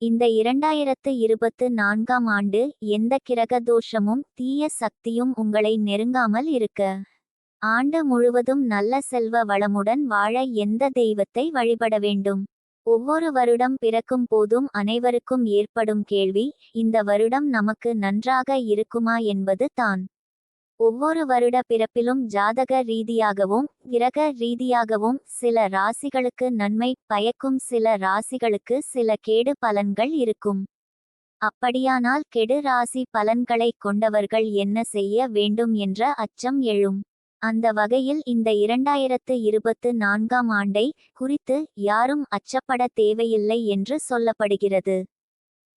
இந்த 2024ஆம் ஆண்டு எந்த கிரக தோஷமும் தீய சக்தியும் உங்களை நெருங்காமல் இருக்க, ஆண்டு முழுவதும் நல்ல செல்வ வளமுடன் வாழ எந்த தெய்வத்தை வழிபட வேண்டும்? ஒவ்வொரு வருடம் பிறக்கும் போதும் அனைவருக்கும் ஏற்படும் கேள்வி, இந்த வருடம் நமக்கு நன்றாக இருக்குமா என்பது தான். ஒவ்வொரு வருட பிறப்பிலும் ஜாதக ரீதியாகவும் கிரக ரீதியாகவும் சில ராசிகளுக்கு நன்மை பயக்கும், சில ராசிகளுக்கு சில கேடு பலன்கள் இருக்கும். அப்படியானால் கெடு ராசி பலன்களை கொண்டவர்கள் என்ன செய்ய வேண்டும் என்ற அச்சம் எழும். அந்த வகையில் இந்த 2024ஆம் ஆண்டை குறித்து யாரும் அச்சப்பட தேவையில்லை என்று சொல்லப்படுகிறது.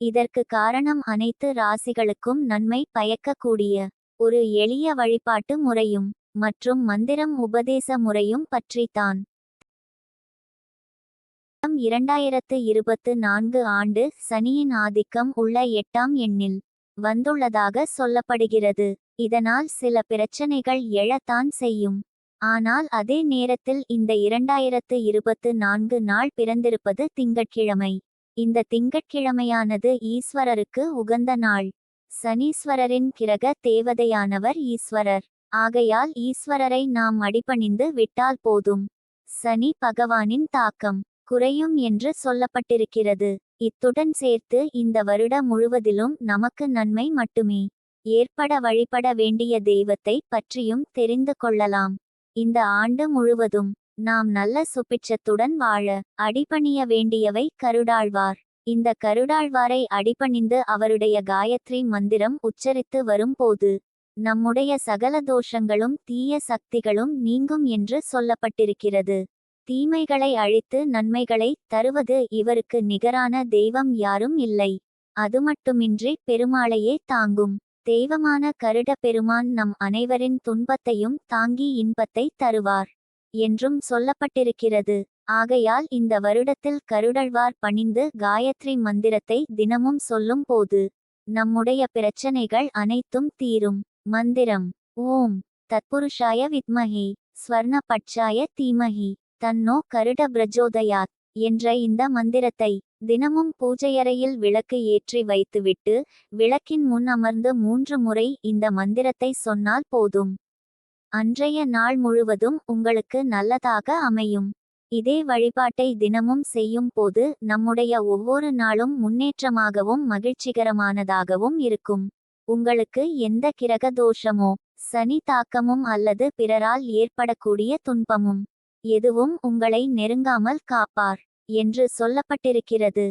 இதற்கு காரணம் அனைத்து ராசிகளுக்கும் நன்மை பயக்கக்கூடிய ஒரு எளிய வழிபாட்டு முறையும் மற்றும் மந்திரம் உபதேச முறையும் பற்றித்தான். 2024 ஆண்டு சனியின் ஆதிக்கம் உள்ள 8ஆம் எண்ணில் வந்துள்ளதாக சொல்லப்படுகிறது. இதனால் சில பிரச்சனைகள் எழத்தான் செய்யும். ஆனால் அதே நேரத்தில் இந்த 2024 நாள் பிறந்திருப்பது திங்கட்கிழமை. இந்த திங்கட்கிழமையானது ஈஸ்வரருக்கு உகந்த நாள். சனீஸ்வரரின் கிரக தேவதையானவர் ஈஸ்வரர். ஆகையால் ஈஸ்வரரை நாம் அடிபணிந்து விட்டால் போதும், சனி பகவானின் தாக்கம் குறையும் என்று சொல்லப்பட்டிருக்கிறது. இத்துடன் சேர்த்து இந்த வருட முழுவதிலும் நமக்கு நன்மை மட்டுமே ஏற்பட வழிபட வேண்டிய தெய்வத்தை பற்றியும் தெரிந்து கொள்ளலாம். இந்த ஆண்டு முழுவதும் நாம் நல்ல சுபிட்சத்துடன் வாழ அடிபணிய வேண்டியவை கருடாழ்வார். இந்த கருடாழ்வாரை அடிபணிந்து அவருடைய காயத்ரி மந்திரம் உச்சரித்து வரும்போது நம்முடைய சகல தோஷங்களும் தீய சக்திகளும் நீங்கும் என்று சொல்லப்பட்டிருக்கிறது. தீமைகளை அழித்து நன்மைகளை தருவது இவருக்கு நிகரான தெய்வம் யாரும் இல்லை. அதுமட்டுமின்றி பெருமாளையே தாங்கும் தெய்வமான கருட பெருமான் நம் அனைவரின் துன்பத்தையும் தாங்கி இன்பத்தை தருவார் என்றும் சொல்லப்பட்டிருக்கிறது. ஆகையால் இந்த வருடத்தில் கருடழ்வார் பணிந்து காயத்ரி மந்திரத்தை தினமும் சொல்லும் போது நம்முடைய பிரச்சனைகள் அனைத்தும் தீரும். மந்திரம்: ஓம் தத்புருஷாய வித்மஹி ஸ்வர்ண பட்சாய தீமஹி தன்னோ கருட பிரஜோதயாத் என்ற இந்த மந்திரத்தை தினமும் பூஜையறையில் விளக்கு ஏற்றி வைத்துவிட்டு விளக்கின் முன் அமர்ந்து 3 முறை இந்த மந்திரத்தை சொன்னால் போதும். அன்றைய நாள் முழுவதும் உங்களுக்கு நல்லதாக அமையும். இதே வழிபாட்டை தினமும் செய்யும் போது நம்முடைய ஒவ்வொரு நாளும் முன்னேற்றமாகவும் மகிழ்ச்சிகரமானதாகவும் இருக்கும். உங்களுக்கு எந்த கிரக தோஷமோ சனி தாக்கமும் அல்லது பிறரால் ஏற்படக்கூடிய துன்பமும் எதுவும் உங்களை நெருங்காமல் காப்பார் என்று சொல்லப்பட்டிருக்கிறது.